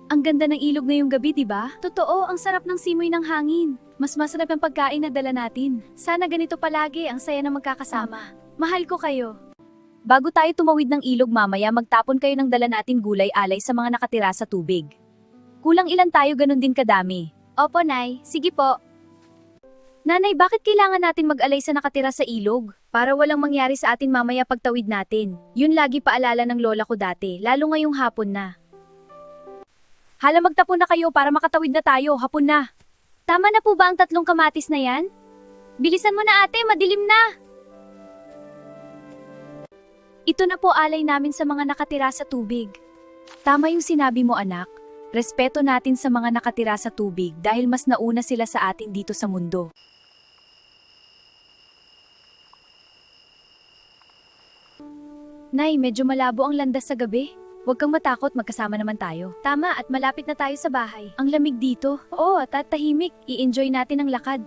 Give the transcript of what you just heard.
Ang ganda ng ilog ngayong gabi, di ba? Totoo, ang sarap ng simoy ng hangin. Mas masarap ang pagkain na dala natin. Sana ganito palagi, ang saya na magkakasama. Mahal ko kayo. Bago tayo tumawid ng ilog mamaya, magtapon kayo ng dala natin gulay alay sa mga nakatira sa tubig. Kulang ilan tayo, ganun din kadami. Opo, Nay. Sige po. Nanay, bakit kailangan natin mag-alay sa nakatira sa ilog? Para walang mangyari sa atin mamaya pagtawid natin. Yun lagi paalala ng lola ko dati, lalo ngayong hapon na. Hala, magtapon na kayo para makatawid na tayo, hapon na. Tama na po ba ang 3 kamatis na yan? Bilisan mo na ate, madilim na. Ito na po alay namin sa mga nakatira sa tubig. Tama yung sinabi mo, anak. Respeto natin sa mga nakatira sa tubig dahil mas nauna sila sa atin dito sa mundo. Nay, medyo malabo ang landas sa gabi. Huwag kang matakot, magkasama naman tayo. Tama, at malapit na tayo sa bahay. Ang lamig dito. Oo, at tahimik. I-enjoy natin ang lakad.